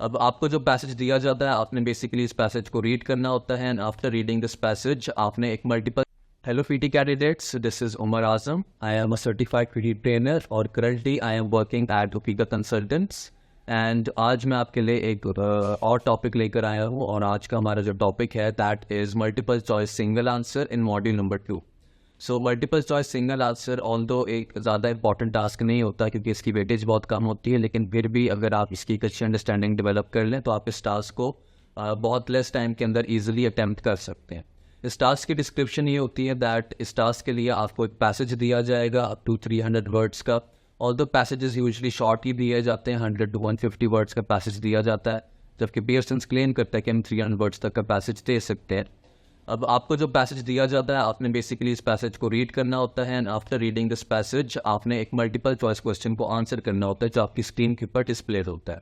अब आपको जो पैसेज दिया जाता है आपने बेसिकली इस पैसेज को रीड करना होता है and after reading this passage आपने एक multiple hello PT candidates, this is Umar Azam. I am a certified PT trainer और currently I am working at Opika consultants. And आज मैं आपके लिए एक और टॉपिक लेकर आया हूँ और आज का हमारा जो टॉपिक है that is multiple choice single answer in module number 2. So multiple choice single answer although एक ज़्यादा इंपॉर्टेंट टास्क नहीं होता क्योंकि इसकी वेटेज बहुत कम होती है, लेकिन फिर भी अगर आप इसकी एक अच्छी अंडरस्टैंडिंग डेवलप कर लें तो आप इस टास्क को बहुत लेस टाइम के अंदर ईजिली अटैम्प्ट कर सकते हैं. इस टास्क की डिस्क्रिप्शन ये होती है दैट इस टास्क के लिए आपको एक पैसेज दिया जाएगा अप टू 300 वर्ड्स का. ऑल्दो पैसेजेस यूजुअली शॉर्ट ही दिए जाते हैं, 100 to 150 वर्ड्स का पैसेज दिया जाता है, जबकि पियर्सन क्लेम करता है कि हम 300 वर्ड्स तक का पैसेज दे सकते हैं. अब आपको जो पैसेज दिया जाता है आपने बेसिकली इस पैसेज को रीड करना होता है and after reading this passage आपने एक मल्टीपल चॉइस क्वेश्चन को आंसर करना होता है जो आपकी स्क्रीन के ऊपर डिस्प्ले होता है.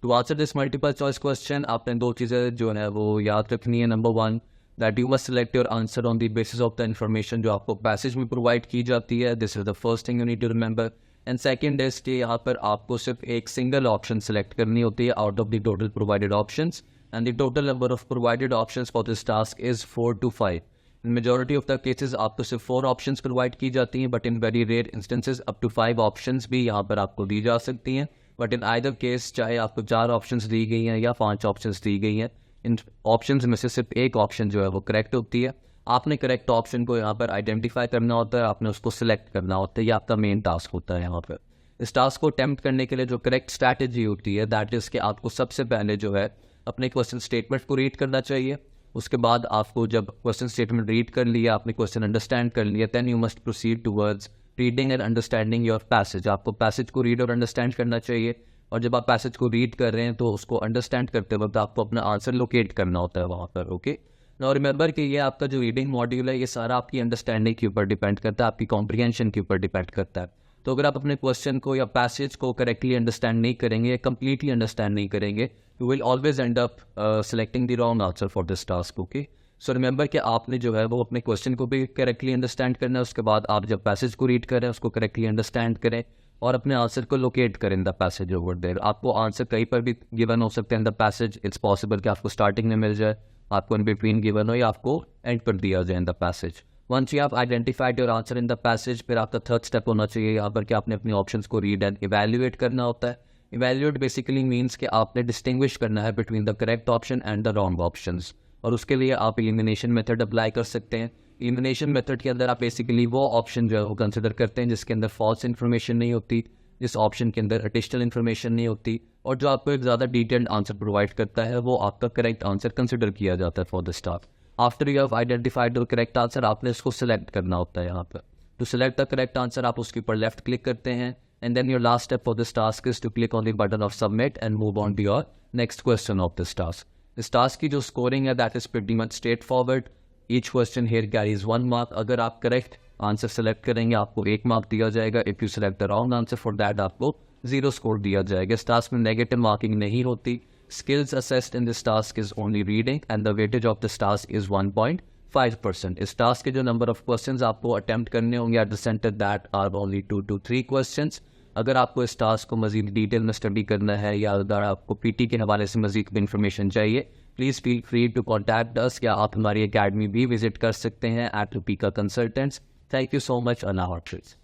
To answer this multiple choice question आपने दो चीज़ें जो है वो याद रखनी है. Number 1 that you must select your answer on the basis of the information जो आपको पैसेज में प्रोवाइड की जाती है. This is the first thing you need to remember. And second is कि यहाँ पर आपको सिर्फ एक सिंगल ऑप्शन सेलेक्ट करनी होती है out of the total provided options, and the total number of provided options for this task is 4 to 5. In majority of the cases आपको सिर्फ 4 ऑप्शंस प्रोवाइड की जाती हैं, but in very rare instances up to 5 options भी यहाँ पर आपको दी जा सकती हैं. बट इन आइदर केस चाहे आपको 4 ऑप्शंस दी गई हैं या 5 ऑप्शंस दी गई हैं, इन ऑप्शंस में से सिर्फ एक ऑप्शन जो है वो करेक्ट होती है. आपने करेक्ट ऑप्शन को यहाँ पर आइडेंटिफाई करना होता है, आपने उसको सिलेक्ट करना होता है, ये आपका मेन टास्क होता है. यहाँ पर इस टास्क को अटेम्प्ट करने के लिए जो करेक्ट स्ट्रैटेजी होती है दैट इज़ कि आपको सबसे पहले जो है अपने क्वेश्चन स्टेटमेंट को रीड करना चाहिए. उसके बाद आपको जब क्वेश्चन स्टेटमेंट रीड कर लिया, आपने क्वेश्चन अंडरस्टैंड कर लिया, then you must proceed towards reading and understanding your passage. आपको पैसेज को रीड और अंडरस्टैंड करना चाहिए, और जब आप पैसेज को रीड कर रहे हैं तो उसको अंडरस्टैंड करते वक्त आपको अपना आंसर लोकेट करना होता है वहाँ पर. ओके, और रिमेंबर कि ये आपका जो रीडिंग मॉड्यूल है ये सारा आपकी अंडरस्टैंडिंग के ऊपर डिपेंड करता है, आपकी कॉम्प्रिहेंशन के ऊपर डिपेंड करता है. तो अगर आप अपने क्वेश्चन को या पैसेज को करेक्टली अंडरस्टैंड नहीं करेंगे, कम्प्लीटली अंडरस्टैंड नहीं करेंगे, you will always and up selecting the wrong answer for this task. Okay, so remember कि आपने जो है वो अपने क्वेश्चन को भी करेक्टली अंडरस्टैंड करना है. उसके बाद आप जब पैसेज को रीड करें उसको करेक्टली अंडरस्टैंड करें और अपने आंसर को लोकेट करें द पैसेज ओवर देयर. आपको आंसर कहीं पर भी गिवन हो सकते हैं द पैसेज. इट्स पॉसिबल कि आपको स्टार्टिंग में मिल जाए, आपको इन बिटवीन गिवन हो, या आपको एंड पर दिया जाए in the passage. Once you have identified your answer in the passage, फिर आपका थर्ड स्टेप होना चाहिए यहाँ पर कि आपने अपने ऑप्शंस को रीड एंड इवैल्यूएट करना होता है. इवैल्यूएट बेसिकली मीन्स कि आपने डिस्टिंग्विश करना है between the correct option and the wrong options, और उसके लिए आप एलिमिनेशन मेथड अप्लाई कर सकते हैं. एलिमिनेशन मेथड के अंदर आप बेसिकली वो ऑप्शन जो है वो कंसिडर करते हैं जिसके अंदर फॉल्स इन्फॉर्मेशन नहीं होती, जिस ऑप्शन के अंदर एडिशनल इन्फॉर्मेशन नहीं होती, और जो आपको एक ज़्यादा डिटेल्ड आंसर प्रोवाइड करता है वो आपका करेक्ट आंसर कंसिडर किया जाता है for this task. After you have identified the correct answer आपने इसको सिलेक्ट करना होता है. यहाँ पर to select the correct answer आप उसके ऊपर लेफ्ट क्लिक करते हैं, and then your last step for this task is to click on the button of submit and move on to your next question of this task. इस task की जो scoring है that is pretty much straight forward. Each question here carries 1 mark. अगर आप correct answer select करेंगे आपको 1 mark दिया जाएगा. If you select the wrong answer for that आपको 0 स्कोर दिया जाएगा. इस टास्क में नेगेटिव मार्किंग नहीं होती. Skills assessed in this task is only reading and the weightage of this task is 1.5%. इस टास्क के जो नंबर ऑफ क्वेश्चंस आपको अटेम्प्ट करने होंगे at the centre that are only 2 to 3 questions. अगर आपको इस टास्क को मजीद डिटेल में स्टडी करना है या अगर आपको पीटी के हवाले से मजीद इन्फॉर्मेशन चाहिए, please feel free to contact us, या आप हमारी अकेडमी भी विजिट कर सकते हैं at Opika consultants. Thank you so much. अल्लाह हाफिज़.